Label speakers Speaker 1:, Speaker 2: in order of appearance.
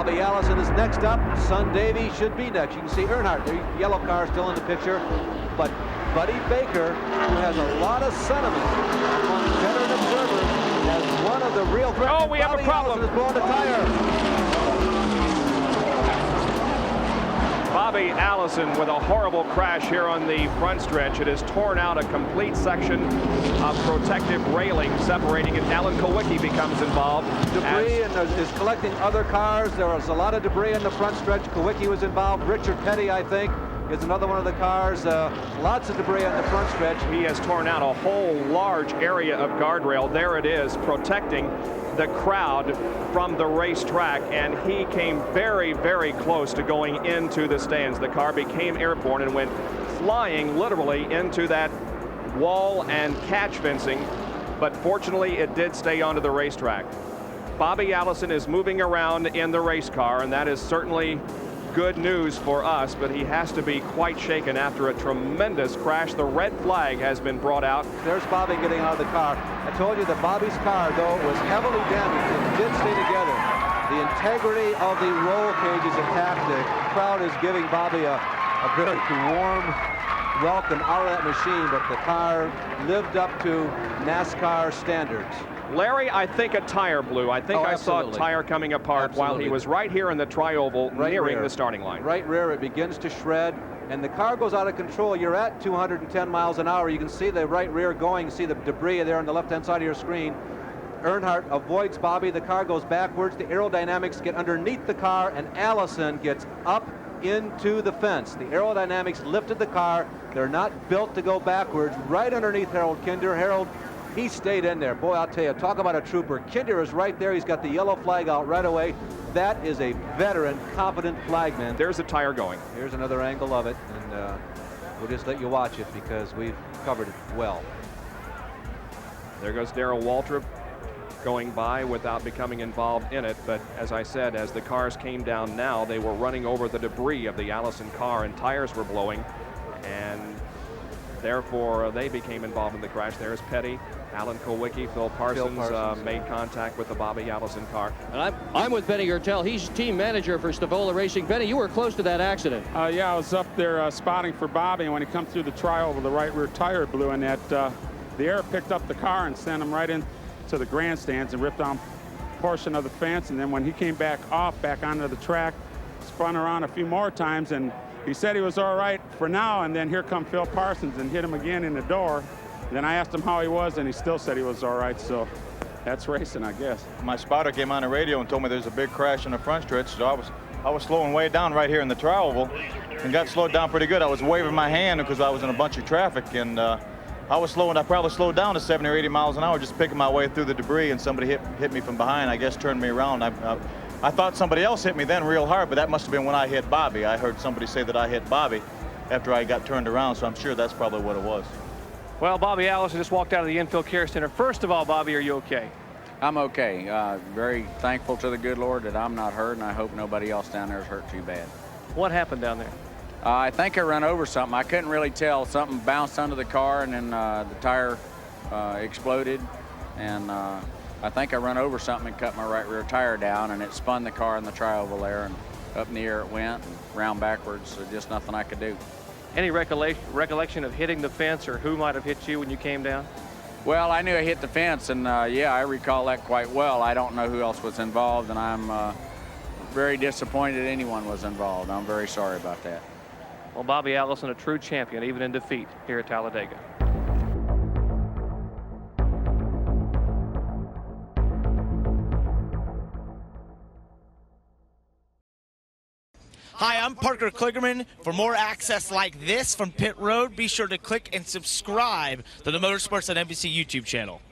Speaker 1: Bobby Allison is next up. Son Davey should be next. You can see Earnhardt, the yellow car still in the picture. But Buddy Baker, who has a lot of sentiment among veteran observers, as one of the real threats.
Speaker 2: Oh, we have a problem.
Speaker 1: Allison is blowing a tire.
Speaker 2: Bobby Allison with a horrible crash here on the front stretch. It has torn out a complete section of protective railing separating, and Alan Kulwicki becomes involved.
Speaker 1: Debris and is collecting other cars. There was a lot of debris in the front stretch. Kulwicki was involved. Richard Petty, I think, is another one of the cars. Lots of debris on the front stretch.
Speaker 2: He has torn out a whole large area of guardrail. There it is, protecting the crowd from the racetrack, and he came very, very close to going into the stands. The car became airborne and went flying literally into that wall and catch fencing, but fortunately it did stay onto the racetrack. Bobby Allison is moving around in the race car, and that is certainly good news for us, but he has to be quite shaken after a tremendous crash. The red flag has been brought out.
Speaker 1: There's Bobby getting out of the car. I told you that Bobby's car, though, was heavily damaged. It did stay together. The integrity of the roll cage is intact. The crowd is giving Bobby a very warm welcome out of that machine, but the car lived up to NASCAR standards.
Speaker 2: Larry, I think a tire blew. I think I saw a tire coming apart while he was right here in the tri-oval nearing the starting line.
Speaker 1: Right rear, it begins to shred, and the car goes out of control. You're at 210 miles an hour. You can see the right rear going, see the debris there on the left-hand side of your screen. Earnhardt avoids Bobby. The car goes backwards. The aerodynamics get underneath the car, and Allison gets up into the fence. The aerodynamics lifted the car. They're not built to go backwards. Right underneath Harold Kinder. Harold, he stayed in there. Boy, I'll tell you, talk about a trooper. Kinder is right there. He's got the yellow flag out right away. That is a veteran, competent flagman.
Speaker 2: There's a tire going.
Speaker 1: Here's another angle of it, and we'll just let you watch it because we've covered it well.
Speaker 2: There goes Darrell Waltrip going by without becoming involved in it, but as I said, as the cars came down now, they were running over the debris of the Allison car, and tires were blowing, and therefore they became involved in the crash. There's Petty, Alan Kulwicki, Phil Parsons made contact with the Bobby Allison car.
Speaker 3: And I'm with Benny Gertel. He's team manager for Stavola Racing. Benny, you were close to that accident.
Speaker 4: Yeah, I was up there spotting for Bobby, and when he come through the tri-oval, the right rear tire blew, and that the air picked up the car and sent him right into the grandstands and ripped down a portion of the fence. And then when he came back onto the track, spun around a few more times, and he said he was all right for now, and then here come Phil Parsons and hit him again in the door. Then I asked him how he was, and he still said he was all right, so that's racing, I guess.
Speaker 5: My spotter came on the radio and told me there's a big crash in the front stretch, so I was slowing way down right here in the tri-oval and got slowed down pretty good. I was waving my hand because I was in a bunch of traffic, and I was slowing. I probably slowed down to 70 or 80 miles an hour just picking my way through the debris, and somebody hit me from behind, I guess turned me around. I thought somebody else hit me then real hard, but that must have been when I hit Bobby. I heard somebody say that I hit Bobby after I got turned around, so I'm sure that's probably what it was.
Speaker 6: Well, Bobby Allison just walked out of the infield care center. First of all, Bobby, are you okay?
Speaker 7: I'm okay. Very thankful to the good Lord that I'm not hurt, and I hope nobody else down there is hurt too bad.
Speaker 6: What happened down there?
Speaker 7: I think I ran over something. I couldn't really tell. Something bounced under the car, and then the tire exploded, and I think I run over something and cut my right rear tire down, and it spun the car in the tri-oval there, and up in the air it went, and round backwards, so just nothing I could do.
Speaker 6: Any recollection of hitting the fence or who might have hit you when you came down?
Speaker 7: Well, I knew I hit the fence, and yeah, I recall that quite well. I don't know who else was involved, and I'm very disappointed anyone was involved. I'm very sorry about that.
Speaker 6: Well, Bobby Allison, a true champion, even in defeat here at Talladega.
Speaker 8: Hi, I'm Parker Kligerman. For more access like this from Pit Road, be sure to click and subscribe to the Motorsports on NBC YouTube channel.